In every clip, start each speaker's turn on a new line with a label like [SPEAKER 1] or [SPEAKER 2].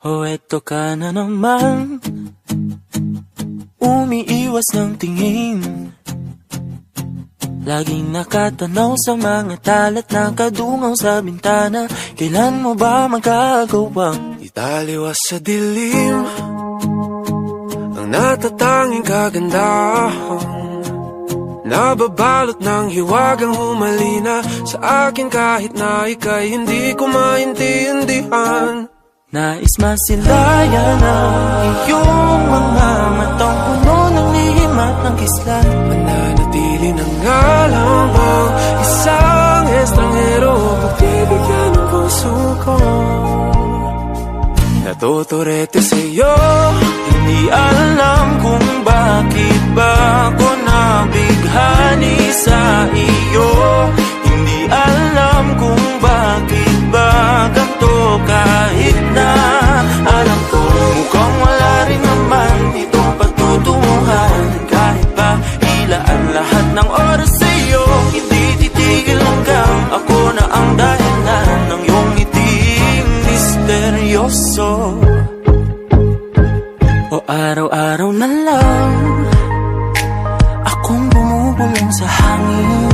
[SPEAKER 1] Oh, eto ka na naman, umiiwas ng tingin, laging nakatanaw sa mga talat na kadungaw sa bintana. Kailan mo ba magagawang
[SPEAKER 2] italiwas sa dilim ang natatanging kagandahan, nababalot ng hiwagang humalina sa akin kahit na ika'y hindi ko maintindihan.
[SPEAKER 1] Nais masilayan ang iyong mga matang puno ng lihim at ng kislan.
[SPEAKER 2] Mananatili na nga lamang isang estranghero, pagbibigyan ng puso ko. Natuturete sa'yo,
[SPEAKER 1] Hindi alam kung bakit ba ako nabighani sa iyo. Hindi alam kung bakit ba ganito, kahit na alam ko mukhang wala rin naman itong patutunguhan. Kahit pa ilaan lahat ng oras sa iyo, hindi titigil hanggang ako na ang dahilan ng iyong ngiting misteryoso. O araw-araw na lang akong bumubulong sa hangin.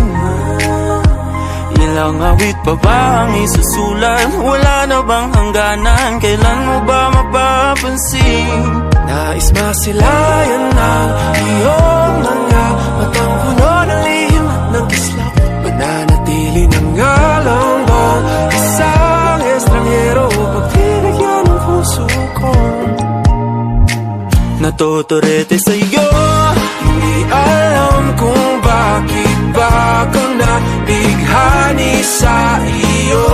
[SPEAKER 1] Ilang awit pa ba ang isusulat? Wala na bang hangganan? Kailan mo ba mapapansin?
[SPEAKER 2] nais masilayan ng iyong mga matang puno ng lihim at ng kislap. Mananatili na nga lamang isang estranghero, pagbibigyan ng puso ko.
[SPEAKER 1] Natuturete sa'yo,
[SPEAKER 2] Hindi alam kung bakit ba ako nabighani sa iyo.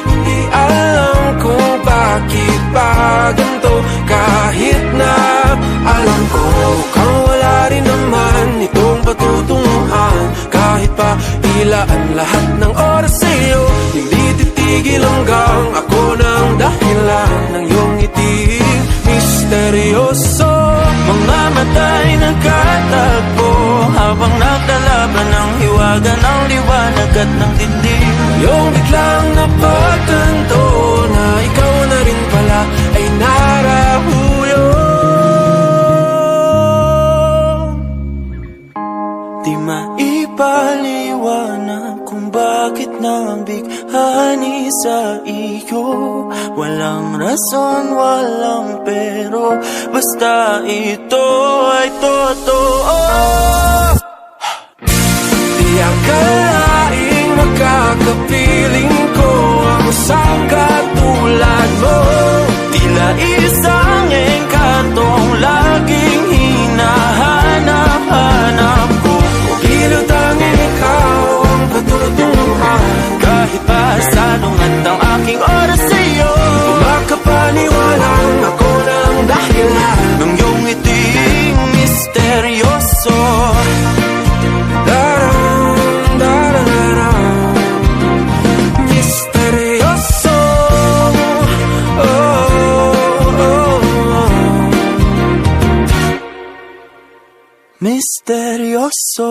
[SPEAKER 2] Hindi alam kung bakit ba ganito, kahit na alam ko mukhang wala rin naman itong patutunguhan. Kahit pa ilaan lahat ng oras sa iyo, hindi titigil hanggang ako ng dahilan ng iyong ngiting misteryoso.
[SPEAKER 1] mga mata'y nagkatagpo habang naglalaban ng hiwaga ng liwanag at ng dilim.
[SPEAKER 2] Yung biglang napagtanto na ikaw na rin pala ay narahuyo.
[SPEAKER 1] Di maipaliwanag kung bakit nabighani sa iyo. Walang rason, walang pero, basta ito ay totoo.
[SPEAKER 2] Di akalaing makakapiling ko ang isang katulad mo.
[SPEAKER 1] Tila isang engkantong laging hinahanap-hanap ko.
[SPEAKER 2] Tila tanging ikaw ang patutunguhan.
[SPEAKER 1] Kahit pa salungat ang aking oras sa iyo,
[SPEAKER 2] makapaniwalang ako ng dahilan
[SPEAKER 1] ng iyong ngiting misteryoso.
[SPEAKER 2] Misteryoso. Oh, oh, oh.
[SPEAKER 1] Misteryoso.